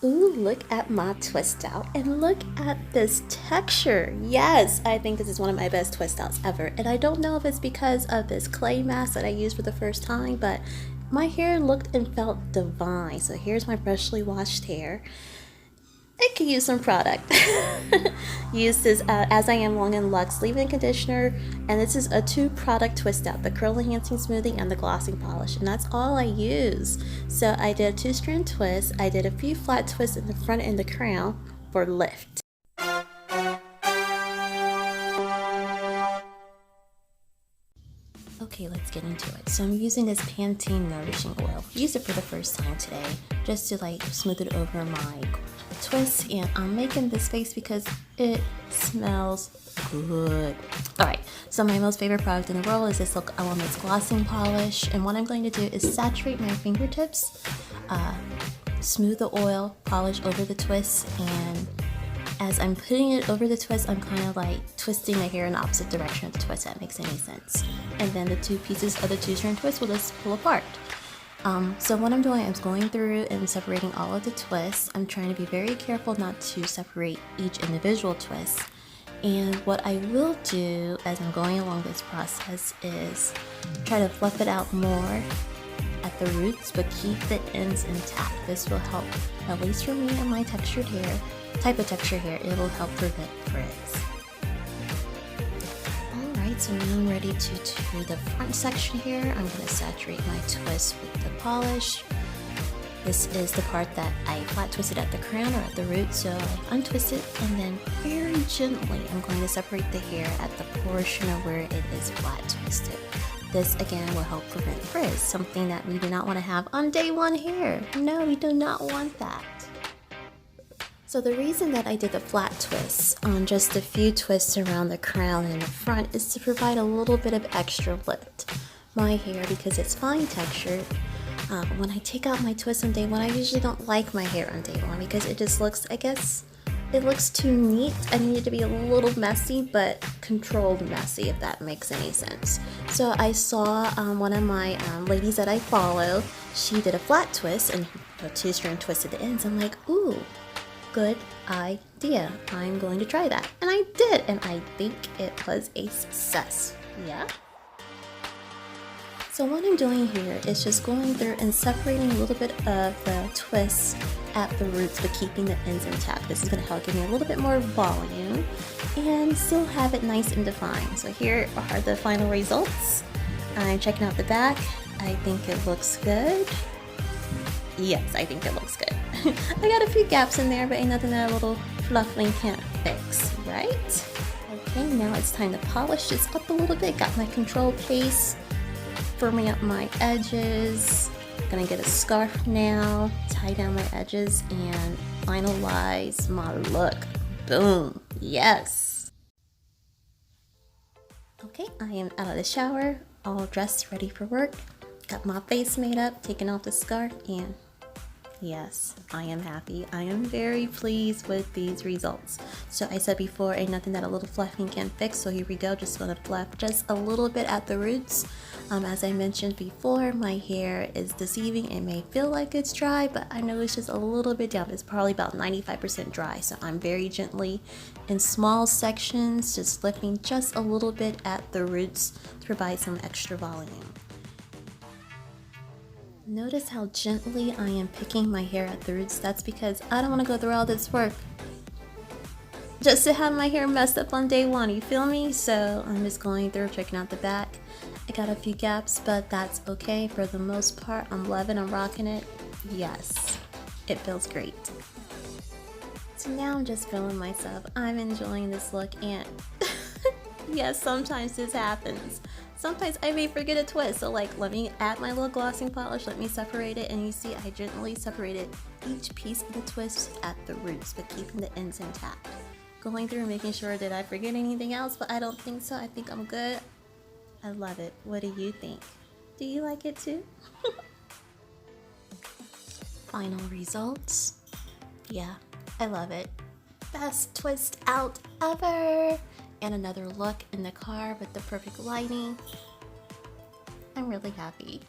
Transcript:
Ooh, look at my twist out and look at this texture. Yes, I think this is one of my best twist outs ever. And I don't know if it's because of this clay mask that I used for the first time, but my hair looked and felt divine. So here's my freshly washed hair. It could use some product. Use this As I Am Long and Luxe leave-in conditioner, and this is a 2-product twist out, the curl enhancing smoothie and the glossing polish, and that's all I use. So I did a 2-strand twist. I did a few flat twists in the front and the crown for lift. Okay, let's get into it. So I'm using this Pantene Nourishing Oil. Used it for the first time today, just to like smooth it over my twist, and I'm making this face because it smells good. Alright, so my most favorite product in the world is this Look Elements glossing polish, and what I'm going to do is saturate my fingertips, smooth the oil, polish over the twist, and as I'm putting it over the twist, I'm kind of like twisting the hair in the opposite direction of the twist, if that makes any sense. And then the two pieces of the 2-strand twist will just pull apart. So what I'm doing is going through and separating all of the twists. I'm trying to be very careful not to separate each individual twist. And what I will do as I'm going along this process is try to fluff it out more at the roots, but keep the ends intact. This will help, at least for me and my textured hair, type of textured hair, it will help prevent frizz. Alright, so now I'm ready to do the front section here. I'm going to saturate my twist with the polish. This is the part that I flat twisted at the crown or at the root, so I untwist it and then very gently I'm going to separate the hair at the portion of where it is flat twisted. This again will help prevent frizz, something that we do not want to have on day one hair. No, we do not want that. So the reason that I did the flat twists on just a few twists around the crown and the front is to provide a little bit of extra lift. My hair, because it's fine textured, when I take out my twist on day one, I usually don't like my hair on day one because it just looks, I guess, it looks too neat. I need it to be a little messy, but controlled messy, if that makes any sense. So I saw one of my ladies that I follow, she did a flat twist and a 2-strand twist at the ends. I'm like, ooh, good idea. I'm going to try that. And I did, and I think it was a success. Yeah? So what I'm doing here is just going through and separating a little bit of the twists at the roots, but keeping the ends intact. This is going to help give me a little bit more volume and still have it nice and defined. So here are the final results. I'm checking out the back. I think it looks good. Yes, I think it looks good. I got a few gaps in there, but ain't nothing that a little fluffing can't fix, right? Okay, now it's time to polish this up a little bit. Got my control case, firming up my edges. Gonna get a scarf now, tie down my edges, and finalize my look. Boom, yes. Okay, I am out of the shower, all dressed, ready for work. Got my face made up, taking off the scarf, and yes, I am happy. I am very pleased with these results. So I said before, ain't nothing that a little fluffing can fix. So here we go, just gonna fluff just a little bit at the roots. As I mentioned before, my hair is deceiving. It may feel like it's dry, but I know it's just a little bit down. It's probably about 95% dry. So I'm very gently in small sections, just lifting just a little bit at the roots to provide some extra volume. Notice how gently I am picking my hair at the roots. That's because I don't want to go through all this work just to have my hair messed up on day one, you feel me? So I'm just going through, checking out the back. I got a few gaps, but that's okay. For the most part, I'm loving, I'm rocking it. Yes, it feels great. So now I'm just feeling myself. I'm enjoying this look, and yes, sometimes this happens. Sometimes I may forget a twist, so like let me add my little glossing polish, let me separate it, and you see I gently separated each piece of the twist at the roots, but keeping the ends intact. Going through and making sure that I forget anything else, but I don't think so. I think I'm good. I love it. What do you think? Do you like it too? Final results. Yeah, I love it. Best twist out ever! And another look in the car with the perfect lighting. I'm really happy.